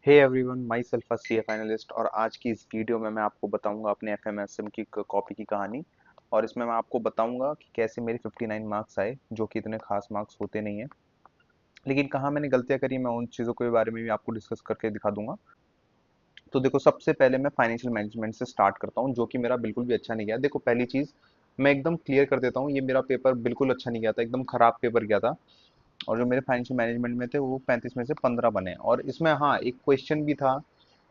हे everyone, myself CA finalist. और आज की इस वीडियो में मैं आपको बताऊंगा अपने एफएमएसएम की कॉपी की कहानी। और इसमें मैं आपको बताऊंगा कि कैसे मेरे 59 मार्क्स आए, जो कि इतने खास मार्क्स होते नहीं है। लेकिन कहाँ मैंने गलतियां करी, मैं उन चीज़ों के बारे में भी आपको डिस्कस करके दिखा दूंगा। तो देखो, सबसे पहले मैं फाइनेंशियल मैनेजमेंट से स्टार्ट करता हूँ, जो कि मेरा बिल्कुल भी अच्छा नहीं गया। देखो, पहली चीज़ मैं एकदम क्लियर कर देता हूँ, ये मेरा पेपर बिल्कुल अच्छा नहीं गया था, एकदम खराब पेपर गया था। और जो मेरे फाइनेंशियल मैनेजमेंट में थे वो 35 में से 15 बने। और इसमें हाँ, एक क्वेश्चन भी था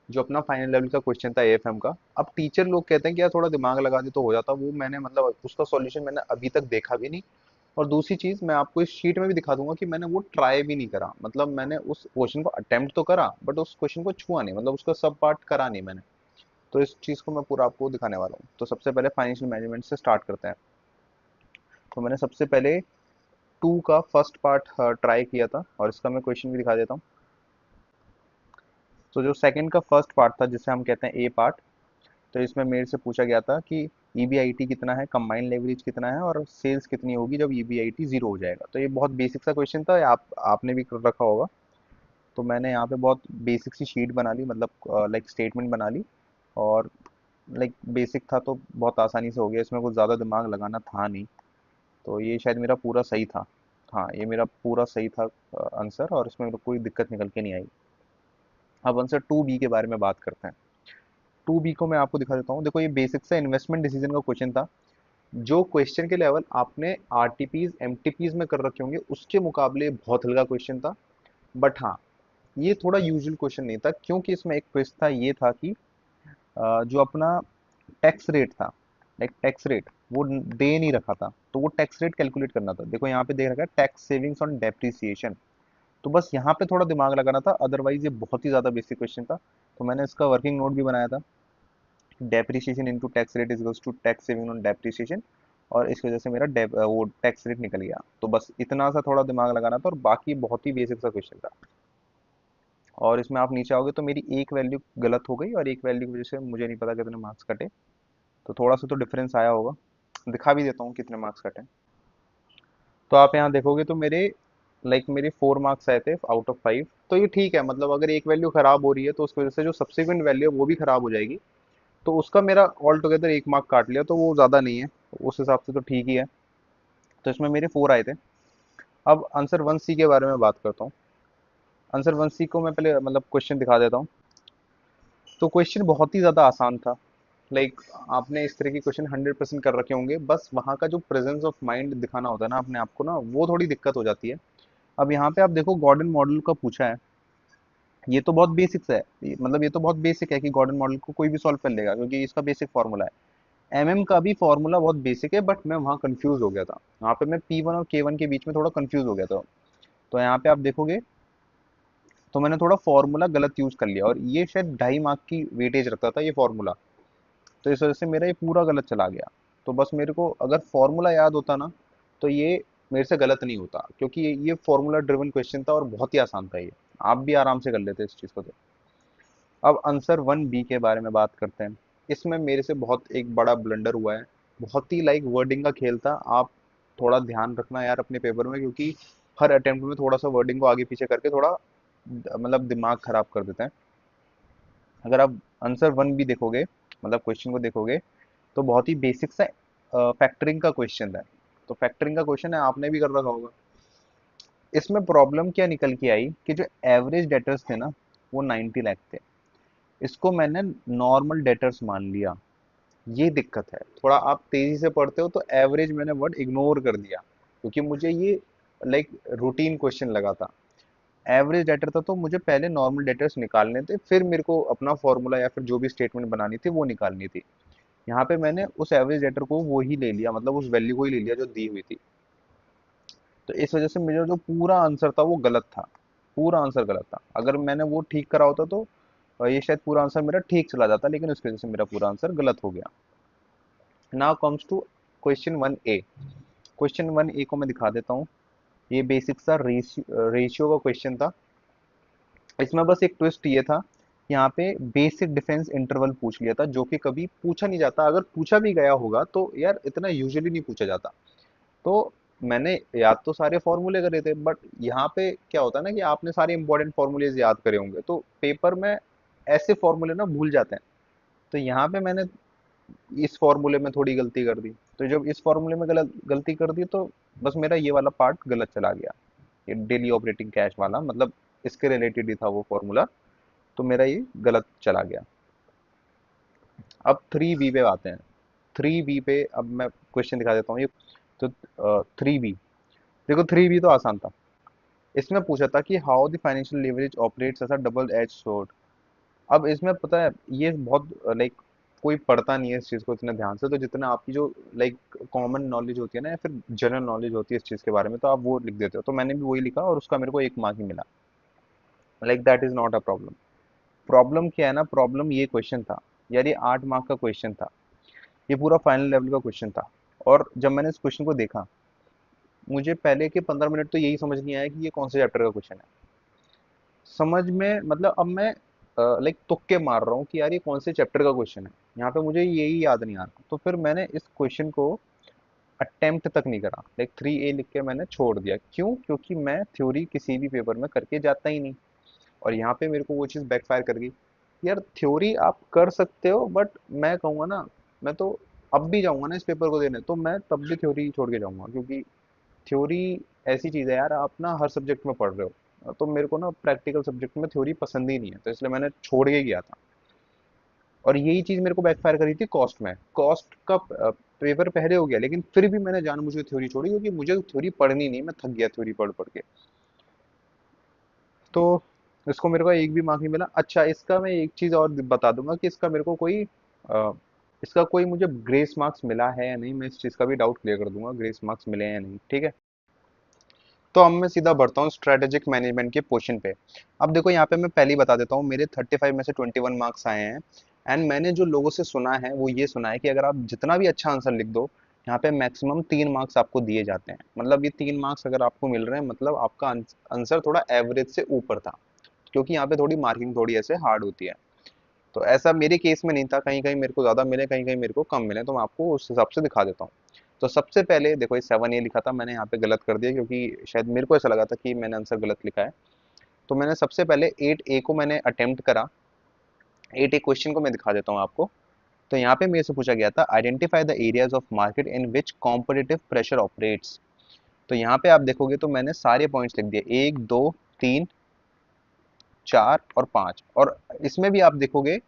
जो अपना फाइनल लेवल का क्वेश्चन था एएफएम का। अब टीचर लोग कहते हैं कि यार थोड़ा दिमाग लगा दे तो हो जाता, वो मैंने मतलब उसका सॉल्यूशन मैंने अभी तक देखा भी नहीं। और दूसरी चीज मैं आपको इस शीट में भी दिखा दूंगा कि मैंने वो ट्राई भी नहीं करा, मतलब मैंने उस क्वेश्चन को अटेम्प्ट तो करा बट उस क्वेश्चन को छुआ नहीं, मतलब उसका सब पार्ट करा नहीं मैंने। तो इस चीज को मैं पूरा आपको दिखाने वाला हूँ। तो सबसे पहले फाइनेंशियल मैनेजमेंट से स्टार्ट करते हैं। तो मैंने सबसे पहले टू का फर्स्ट पार्ट ट्राई किया था, और इसका मैं क्वेश्चन भी दिखा देता हूँ। तो जो सेकंड का फर्स्ट पार्ट था, जिसे हम कहते हैं ए पार्ट, तो इसमें मेरे से पूछा गया था कि ईबीआईटी कितना है, कंबाइंड लेवरेज कितना है, और सेल्स कितनी होगी जब ईबीआईटी जीरो हो जाएगा। तो ये बहुत बेसिक सा क्वेश्चन था, आपने भी कर रखा होगा। तो मैंने यहाँ पे बहुत बेसिक सी शीट बना ली, मतलब लाइक स्टेटमेंट बना ली। और लाइक बेसिक था तो बहुत आसानी से हो गया, इसमें कुछ ज़्यादा दिमाग लगाना था नहीं। तो ये शायद मेरा पूरा सही था। हाँ, ये मेरा पूरा सही था आंसर, और इसमें मेरे को कोई दिक्कत निकल के नहीं आई। अब आंसर टू बी के बारे में बात करते हैं। टू बी को मैं आपको दिखा देता हूँ। देखो, ये बेसिक सा इन्वेस्टमेंट डिसीजन का क्वेश्चन था। जो क्वेश्चन के लेवल आपने आरटीपीज एमटीपीज में कर रखे होंगे उसके मुकाबले बहुत हल्का क्वेश्चन था। बट हाँ, ये थोड़ा यूजुअल क्वेश्चन नहीं था, क्योंकि इसमें एक ट्विस्ट था, ये था कि जो अपना टैक्स रेट था, लाइक टैक्स रेट वो दे नहीं रखा था, तो वो टैक्स रेट कैलकुलेट करना था। देखो यहाँ पे दे रखा है टैक्स सेविंग्स ऑन डेप्रिसिएशन। तो बस यहाँ पे थोड़ा दिमाग लगाना था, अदरवाइज ये बहुत ही ज्यादा बेसिक क्वेश्चन था। तो मैंने इसका वर्किंग नोट भी बनाया था। Depreciation into tax rate is equals to tax saving on depreciation. और इस वजह से मेरा वो टैक्स रेट निकल गया। तो बस इतना सा थोड़ा दिमाग लगाना था, और बाकी बहुत ही बेसिक सा क्वेश्चन था। और इसमें आप नीचे आओगे तो मेरी एक वैल्यू गलत हो गई, और एक वैल्यू की वजह से मुझे नहीं पता कितने मार्क्स कटे। तो थोड़ा सा तो डिफरेंस आया होगा, दिखा भी देता हूँ कितने मार्क्स कटे। तो आप यहाँ देखोगे तो मेरे मेरे 4 मार्क्स आए थे आउट ऑफ 5। तो ये ठीक है, मतलब अगर एक वैल्यू खराब हो रही है तो उसकी वजह से जो सब्सिक्वेंट वैल्यू है वो भी खराब हो जाएगी। तो उसका मेरा ऑल टुगेदर 1 मार्क काट लिया, तो वो ज़्यादा नहीं है, उस हिसाब से तो ठीक ही है। तो इसमें मेरे 4 आए थे। अब आंसर 1C के बारे में बात करता हूँ। आंसर 1C को मैं पहले मतलब क्वेश्चन दिखा देता हूँ। तो क्वेश्चन बहुत ही ज़्यादा आसान था। आपने इस तरह के क्वेश्चन 100% कर रखे होंगे, बस वहाँ का जो प्रेजेंस ऑफ माइंड दिखाना होता है ना अपने आप को ना, वो थोड़ी दिक्कत हो जाती है। अब यहाँ पे आप देखो, गॉर्डन मॉडल का पूछा है। ये तो बहुत बेसिक्स है, मतलब ये तो बहुत बेसिक है कि गॉर्डन मॉडल को कोई भी सॉल्व कर लेगा, क्योंकि इसका बेसिक फॉर्मूला है। एमएम का भी फॉर्मूला बहुत बेसिक है, बट मैं वहाँ कंफ्यूज हो गया था। वहाँ पे मैं P1 और K1 के बीच में थोड़ा कंफ्यूज हो गया था। तो यहाँ पे आप देखोगे तो मैंने थोड़ा फॉर्मूला गलत यूज कर लिया, और ये शायद 2.5 मार्क की वेटेज रखता था ये फॉर्मूला। तो इस वजह से मेरा ये पूरा गलत चला गया। तो बस मेरे को अगर फॉर्मूला याद होता ना, तो ये मेरे से गलत नहीं होता, क्योंकि ये फॉर्मूला ड्रिवन क्वेश्चन था और बहुत ही आसान था ये। आप भी आराम से कर लेते इस चीज़ को। तो अब आंसर 1B के बारे में बात करते हैं। इसमें मेरे से बहुत एक बड़ा ब्लंडर हुआ है। बहुत ही वर्डिंग का खेल था। आप थोड़ा ध्यान रखना यार अपने पेपर में, क्योंकि हर अटेम्प्ट में थोड़ा सा वर्डिंग को आगे पीछे करके थोड़ा मतलब दिमाग खराब कर देते हैं। अगर आप आंसर 1B देखोगे, मतलब क्वेश्चन को देखोगे, तो बहुत ही बेसिक सा फैक्टरिंग का क्वेश्चन है। तो फैक्टरिंग का क्वेश्चन है, आपने भी कर रखा होगा। इसमें प्रॉब्लम क्या निकल के आई कि जो एवरेज डेटर्स थे ना, वो 90 लाख थे। इसको मैंने नॉर्मल डेटर्स मान लिया। ये दिक्कत है थोड़ा, आप तेजी से पढ़ते हो तो एवरेज मैंने वर्ड इग्नोर कर दिया, क्योंकि मुझे ये रूटीन क्वेश्चन लगा था। एवरेज डेटर था तो मुझे पहले नॉर्मल डेटर्स निकालने थे, फिर मेरे को अपना फॉर्मूला या फिर जो भी स्टेटमेंट बनानी थी वो निकालनी थी। यहाँ पे मैंने उस एवरेज डेटर को वो ही ले लिया, मतलब उस वैल्यू को ही ले लिया जो दी हुई थी। तो इस वजह से मेरा जो पूरा आंसर था वो गलत था। पूरा आंसर गलत था। अगर मैंने वो ठीक करा होता तो ये शायद पूरा आंसर मेरा ठीक चला जाता, लेकिन उसकी वजह से मेरा पूरा आंसर गलत हो गया। Now comes to question 1A। Question 1A को मैं दिखा देता हूँ। ये बेसिक सा रेशियो का क्वेश्चन था। इसमें बस एक ट्विस्ट ये था, यहाँ पे बेसिक डिफेंस इंटरवल पूछ लिया था, जो कि कभी पूछा नहीं जाता। अगर पूछा भी गया होगा तो यार इतना यूजुअली नहीं पूछा जाता। तो मैंने याद तो सारे फॉर्मूले करे थे, बट यहाँ पे क्या होता है ना कि आपने सारे इंपॉर्टेंट फॉर्मूलेज याद करे होंगे, तो पेपर में ऐसे फॉर्मूले ना भूल जाते हैं। तो यहाँ पे मैंने इस फॉर्मूले में थोड़ी गलती कर दी। तो जब इस फॉर्मूले में गलत गलती कर दी, तो बस मेरा ये वाला पार्ट गलत चला गया, ये डेली ऑपरेटिंग कैश वाला, मतलब इसके रिलेटेड ही था वो फॉर्मूला, तो मेरा ये गलत चला गया। अब 3B पे आते हैं। 3B पे अब मैं क्वेश्चन दिखा देता हूँ ये। तो 3B, देखो 3B तो आसान था। इसमें पूछा था कि how the financial leverage operates as a double edge sword. अब इसमें पता है ये बहुत लाइक कोई पढ़ता नहीं है इस चीज को इतने ध्यान से, तो जितना आपकी जो लाइक कॉमन नॉलेज होती है ना, या फिर जनरल नॉलेज होती है इस चीज के बारे में, तो आप वो लिख देते हो। तो मैंने भी वही लिखा और उसका मेरे को 1 मार्क ही मिला। Like that is not a problem. Problem क्या है ना, प्रॉब्लम ये क्वेश्चन था यार, ये 8 मार्क का क्वेश्चन था, ये पूरा फाइनल लेवल का क्वेश्चन था। और जब मैंने इस क्वेश्चन को देखा, मुझे पहले के 15 मिनट तो यही समझ नहीं आया कि ये कौन से चैप्टर का क्वेश्चन है। समझ में मतलब अब मैं लाइक तुक्के मार रहा हूँ कि यार ये कौन से चैप्टर का क्वेश्चन है, यहाँ पे मुझे यही याद नहीं आ रहा। तो फिर मैंने इस क्वेश्चन को अटेम्प्ट तक नहीं करा, लाइक 3A लिख के मैंने छोड़ दिया। क्यों? क्योंकि मैं थ्योरी किसी भी पेपर में करके जाता ही नहीं। और यहाँ पे मेरे को वो चीज़ बैकफायर कर गई। यार थ्योरी आप कर सकते हो, बट मैं कहूँगा ना, मैं तो अब भी जाऊंगा ना इस पेपर को देने, तो मैं तब भी थ्योरी छोड़ के जाऊंगा, क्योंकि थ्योरी ऐसी चीज़ है यार, आप ना हर सब्जेक्ट में पढ़ रहे हो, तो मेरे को ना प्रैक्टिकल सब्जेक्ट में थ्योरी पसंद ही नहीं है, तो इसलिए मैंने छोड़ के गया था। और यही चीज़ मेरे को बैकफायर करी थी कॉस्ट में। कॉस्ट का पेपर पहले हो गया, लेकिन फिर भी मैंने जानबूझ के थ्योरी छोड़ी, क्योंकि मुझे थ्योरी पढ़नी नहीं, मैं थक गया थ्योरी पढ़ पढ़ के। तो इसको मेरे को 1 भी मार्क नहीं मिला। अच्छा, इसका मैं एक चीज़ और बता दूंगा कि इसका मेरे को कोई इसका कोई मुझे ग्रेस मार्क्स मिला है या नहीं, मैं इस चीज़ का भी डाउट क्लियर कर दूंगा, ग्रेस मार्क्स मिले हैं या नहीं, ठीक है। तो अब मैं सीधा बढ़ता हूँ स्ट्रेटेजिक मैनेजमेंट के पोर्शन पे। अब देखो यहाँ पे मैं पहले ही बता देता हूँ, मेरे 35 में से 21 मार्क्स आए हैं। एंड मैंने जो लोगों से सुना है वो ये सुना है कि अगर आप जितना भी अच्छा आंसर लिख दो, यहाँ पे मैक्सिमम 3 मार्क्स आपको दिए जाते हैं। मतलब ये 3 मार्क्स अगर आपको मिल रहे हैं, मतलब आपका आंसर थोड़ा एवरेज से ऊपर था, क्योंकि यहाँ पे थोड़ी मार्किंग थोड़ी ऐसे हार्ड होती है। तो ऐसा मेरे केस में नहीं था, कहीं कहीं मेरे को ज़्यादा मिले, कहीं कहीं मेरे को कम मिले, तो मैं आपको उस हिसाब से दिखा देता हूँ। तो सबसे पहले देखो, ये 7A लिखा था, मैंने यहाँ पे गलत कर दिया, क्योंकि शायद मेरे को ऐसा लगा था कि मैंने आंसर गलत लिखा है। तो मैंने सबसे पहले 8A को मैंने अटेम्प्ट करा। 8A क्वेश्चन को मैं दिखा देता हूँ आपको। तो यहाँ पे मेरे से पूछा गया था, identify the areas of market in which competitive pressure operates. तो यहाँ पे आप देखोगे तो मैंने सारे पॉइंट्स लिख दिए, 1, 2, 3, 4 और 5। और इसमें भी आप देखोगे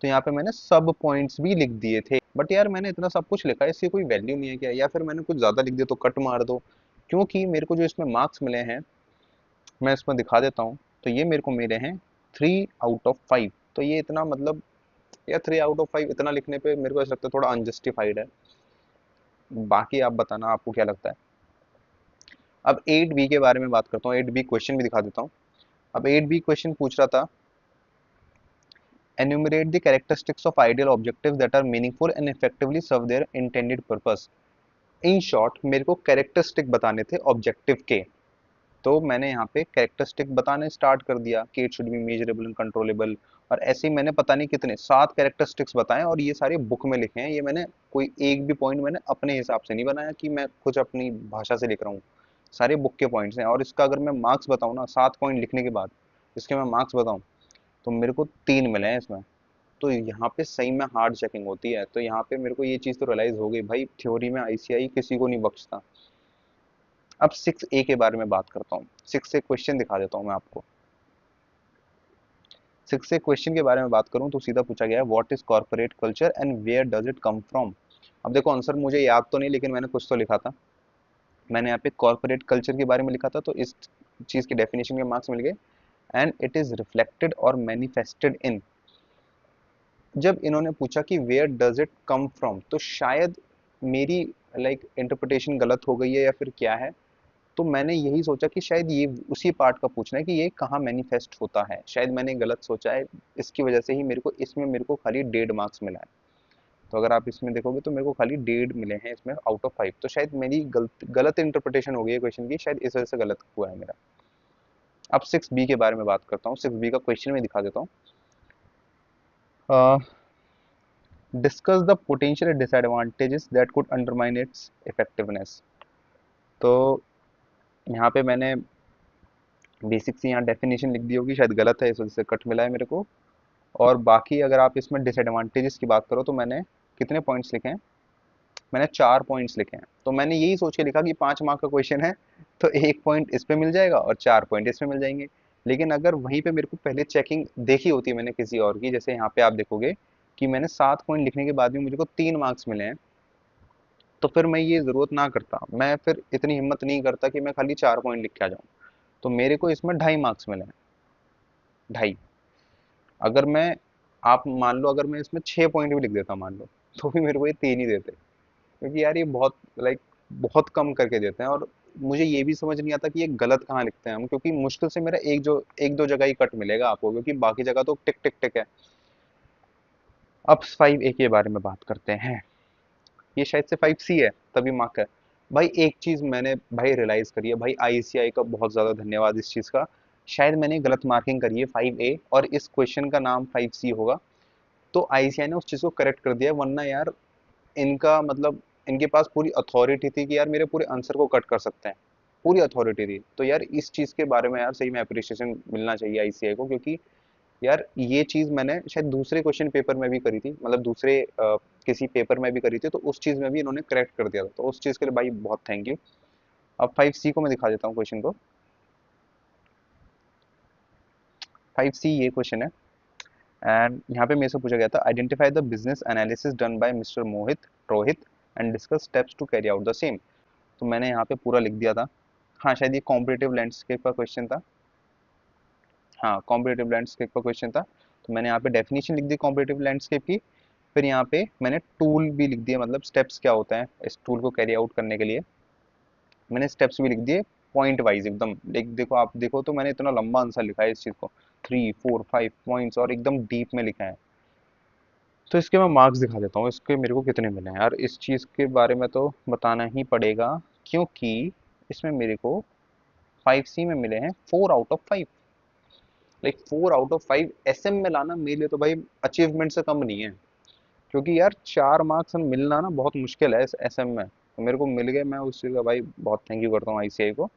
तो यहाँ पे मैंने सब पॉइंट्स भी लिख दिए थे। बट यार मैंने इतना सब कुछ लिखा है, इसकी कोई वैल्यू नहीं है क्या? या फिर मैंने कुछ ज़्यादा लिख दिया तो कट मार दो, क्योंकि मेरे को जो इसमें मार्क्स मिले हैं मैं इसमें दिखा देता हूँ। तो ये मेरे को मिले हैं 3/5। तो ये इतना मतलब, या 3/5 इतना लिखने पे मेरे को ऐसा लगता है थोड़ा अनजस्टिफाइड है। बाकी आप बताना आपको क्या लगता है। अब 8B के बारे में बात करता हूँ, 8B क्वेश्चन भी दिखा देता हूँ। अब 8B क्वेश्चन पूछ रहा था, enumerate the characteristics of ideal objectives that are meaningful and effectively serve their intended purpose। In short मेरे को कैरेक्टरिस्टिक बताने थे ऑब्जेक्टिव के। तो मैंने यहाँ पे कैरेक्टरिस्टिक बताने स्टार्ट कर दिया कि it should be measurable and controllable. और ऐसे ही मैंने पता नहीं कितने 7 कैरेक्टरिस्टिक्स बताए, और ये सारे बुक में लिखे हैं। ये मैंने कोई एक भी पॉइंट मैंने अपने हिसाब से नहीं बनाया कि मैं कुछ अपनी भाषा से लिख रहा हूँ, सारे बुक के पॉइंट्स हैं। और इसका अगर मैं मार्क्स बताऊँ ना, 7 पॉइंट लिखने के बाद इसके मैं मार्क्स बताऊँ, तो मेरे को 3 मिले हैं इसमें। तो यहाँ पे सही में हार्ड चेकिंग होती है। तो यहाँ पे मेरे को ये चीज़ तो रियलाइज हो गई भाई, थ्योरी में आईसीआई किसी को नहीं बख्शता। अब 6A के बारे में बात करता हूँ। 6A क्वेश्चन दिखा देता हूँ मैं आपको। 6A क्वेश्चन के बारे में बात करूँ तो सीधा पूछा गया है, what is corporate culture and where does it come from. अब देखो आंसर मुझे याद तो नहीं, लेकिन मैंने कुछ तो लिखा था। मैंने यहाँ पे कॉर्पोरेट कल्चर के बारे में लिखा था, तो इस चीज़ की डेफिनेशन के मार्क्स मिल गए। एंड इट इज रिफ्लेक्टेड और मैनिफेस्टेड इन। जब इन्होंने पूछा कि where does it come from, तो शायद मेरी लाइक इंटरप्रिटेशन गलत हो गई है या फिर क्या है। तो मैंने यही सोचा कि शायद ये उसी पार्ट का पूछना है कि ये कहाँ मैनिफेस्ट होता है। शायद मैंने गलत सोचा है, इसकी वजह से ही मेरे को खाली 1.5 मार्क्स मिला है। तो अगर आप इसमें देखोगे तो मेरे को खाली 1.5 मिले हैं इसमें आउट ऑफ 5। तो शायद मेरी गलत गलत इंटरप्रिटेशन हो गई है क्वेश्चन की, शायद इस वजह से गलत हुआ है मेरा। अब 6B के बारे में बात करता हूँ। 6B का क्वेश्चन में दिखा देता हूँ। Discuss the potential disadvantages that could undermine its effectiveness। तो यहाँ पे मैंने बेसिक सी यहाँ डेफिनेशन लिख दी होगी, शायद गलत है इस वजह से कट मिला है मेरे को। और बाकी अगर आप इसमें डिसएडवांटेजेस की बात करो तो मैंने कितने पॉइंट्स लिखे हैं, मैंने 4 पॉइंट्स लिखे हैं। तो मैंने यही सोच के लिखा कि 5 मार्क का क्वेश्चन है तो 1 पॉइंट इस पे मिल जाएगा और 4 पॉइंट इस पे मिल जाएंगे। लेकिन अगर वहीं पे मेरे को पहले चेकिंग देखी होती मैंने किसी और की, जैसे यहाँ पे आप देखोगे कि मैंने 7 पॉइंट लिखने के बाद भी मुझे को 3 मार्क्स मिले हैं, तो फिर मैं ये जरूरत ना करता, मैं फिर इतनी हिम्मत नहीं करता कि मैं खाली 4 पॉइंट लिख के आ जाऊँ। तो मेरे को इसमें 2.5 मार्क्स मिले हैं, 2.5। अगर मैं, आप मान लो अगर मैं इसमें 6 पॉइंट भी लिख देता मान लो, तो भी मेरे को ये 3 ही देते, क्योंकि यार ये बहुत लाइक बहुत कम करके देते हैं। और मुझे ये भी समझ नहीं आता कि ये गलत कहाँ लिखते हैं हम, क्योंकि मुश्किल से मेरा एक दो जगह ही कट मिलेगा आपको, क्योंकि बाकी जगह तो टिक टिक टिक है। अब 5A के बारे में बात करते हैं। ये शायद से 5C है, तभी मार्क है। भाई एक चीज मैंने भाई रियलाइज करी है, भाई आईसीआई का बहुत ज्यादा धन्यवाद इस चीज का। शायद मैंने गलत मार्किंग करी है 5A और इस क्वेश्चन का नाम 5C होगा। तो आईसीआई ने उस चीज को करेक्ट कर दिया है, वरना यार इनका मतलब इनके पास पूरी अथॉरिटी थी कि यार मेरे पूरे आंसर को कट कर सकते हैं, पूरी अथॉरिटी थी। तो यार इस चीज के बारे में यार सही में अप्रिशिएशन मिलना चाहिए आईसीआई को, क्योंकि यार ये चीज मैंने शायद दूसरे क्वेश्चन पेपर में भी करी थी, मतलब दूसरे किसी पेपर में भी करी थी, तो उस चीज में भी इन्होंने करेक्ट कर दिया था, तो उस चीज के लिए भाई बहुत थैंक यू। अब 5C को मैं दिखा देता हूँ क्वेश्चन को। 5C ये क्वेश्चन है, एंड यहाँ पे मेरे से पूछा गया था, identify the business analysis done by mister Mohit Rohit and discuss steps to carry out the same. तो मैंने यहाँ पे पूरा लिख दिया था। हाँ शायद ये कॉम्पिटिटिव लैंडस्केप का क्वेश्चन था, हाँ कॉम्पिटिटिव लैंडस्केप का क्वेश्चन था। तो मैंने यहाँ पे डेफिनेशन लिख दी कॉम्पिटिटिव लैंडस्केप की। फिर यहाँ पे मैंने टूल भी लिख दिया, मतलब स्टेप्स क्या होता है इस टूल को कैरी आउट करने के लिए, मैंने स्टेप्स भी लिख दिए पॉइंट वाइज एकदम। देखो आप देखो तो मैंने इतना लंबा आंसर लिखा है इस चीज को, 3 4 5 पॉइंट्स और एकदम डीप में लिखा है। तो इसके मैं मार्क्स दिखा देता हूँ, इसके मेरे को कितने मिले हैं यार, इस चीज के बारे में तो बताना ही पड़ेगा, क्योंकि इसमें मेरे को 5C में मिले हैं 4 out of 5। Like 4 out of 5 SM में लाना मेरे लिए तो भाई अचीवमेंट से कम नहीं है, क्योंकि यार 4 मार्क्स मिलना ना बहुत मुश्किल है इस एसएम में, तो मेरे को मिल गए, मैं उस चीज़ का भाई बहुत थैंक यू करता हूँ आईसीआई को।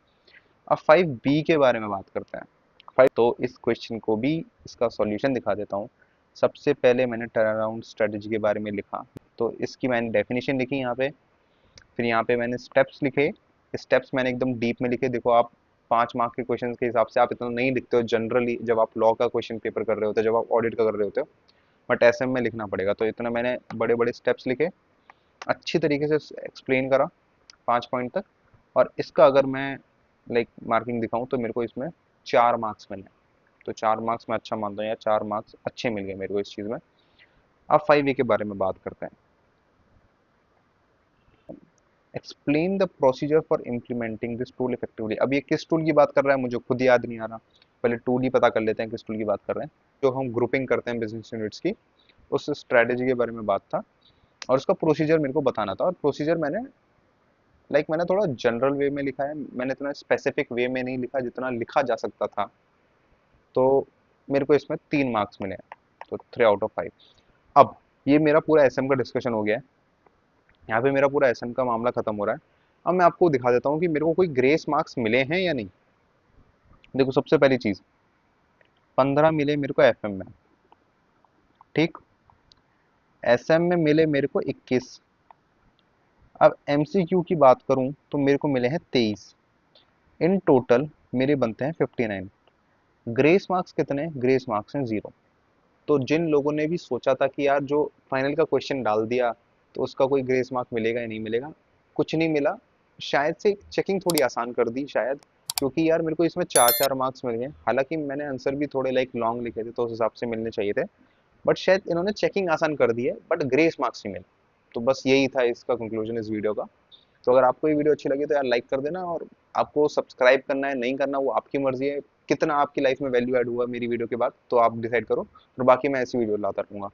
अब 5B के बारे में बात करते हैं। 5 तो इस क्वेश्चन को भी इसका सॉल्यूशन दिखा देता हूँ। सबसे पहले मैंने टर्न अराउंड स्ट्रेटजी के बारे में लिखा, तो इसकी मैंने डेफिनेशन लिखी यहाँ पे। फिर यहाँ पे मैंने स्टेप्स लिखे, स्टेप्स मैंने एकदम डीप में लिखे। देखो आप 5 मार्क के क्वेश्चन के हिसाब से आप इतना नहीं लिखते हो जनरली, जब आप लॉ का क्वेश्चन पेपर कर रहे होते हो, जब आप ऑडिट का कर रहे होते हो, बट एसएम में लिखना पड़ेगा। तो इतना मैंने बड़े बड़े स्टेप्स लिखे, अच्छी तरीके से एक्सप्लेन करा 5 पॉइंट तक। और इसका अगर मैं लाइक मार्किंग दिखाऊं तो मेरे को इसमें 4 मार्क्स मिले। तो 4 मार्क्स मैं अच्छा मानता हूँ यार, 4 मार्क्स अच्छे मिल गए मेरे को इस चीज़ में। अब 5A के बारे में बात करते हैं। Explain the procedure for implementing this tool effectively. अब ये किस टूल की बात कर रहा है मुझे खुद याद नहीं आ रहा, पहले टूल ही पता कर लेते हैं किस टूल की बात कर रहे हैं। जो हम ग्रुपिंग करते हैं बिजनेस यूनिट्स की, उस स्ट्रेटेजी के बारे में बात था, और उसका प्रोसीजर मेरे को बताना था। और प्रोसीजर मैंने मैंने थोड़ा जनरल वे में लिखा है, मैंने इतना स्पेसिफिक वे में नहीं लिखा जितना लिखा जा सकता था। तो मेरे को इसमें 3 मार्क्स मिले हैं, तो 3 आउट ऑफ 5। अब ये मेरा पूरा एसएम का डिस्कशन हो गया है, यहाँ पे मेरा पूरा एसएम का मामला खत्म हो रहा है। अब मैं आपको दिखा देता हूँ कि मेरे को कोई ग्रेस मार्क्स मिले हैं या नहीं। देखो सबसे पहली चीज, 15 मिले मेरे को एफएम में, ठीक। एसएम में मिले मेरे को 21। अब एमसीक्यू की बात करूं तो मेरे को मिले हैं 23। इन टोटल मेरे बनते हैं 59। ग्रेस मार्क्स कितने? ग्रेस मार्क्स हैं 0। तो जिन लोगों ने भी सोचा था कि यार जो फाइनल का क्वेश्चन डाल दिया तो उसका कोई ग्रेस मार्क मिलेगा या नहीं मिलेगा, कुछ नहीं मिला। शायद से चेकिंग थोड़ी आसान कर दी शायद, क्योंकि यार मेरे को इसमें 4 4 मार्क्स मिल गए। हालांकि मैंने आंसर भी थोड़े लॉन्ग लिखे थे, तो उस हिसाब से मिलने चाहिए थे, बट शायद इन्होंने चेकिंग आसान कर दी है, बट ग्रेस मार्क्स नहीं मिले। तो बस यही था इसका कंक्लूजन इस वीडियो का। तो अगर आपको ये वीडियो अच्छी लगी तो यार लाइक कर देना, और आपको सब्सक्राइब करना है नहीं करना वो आपकी मर्जी है। कितना आपकी लाइफ में वैल्यू ऐड हुआ मेरी वीडियो के बाद तो आप डिसाइड करो, और बाकी मैं ऐसी वीडियो लाता रहूँगा।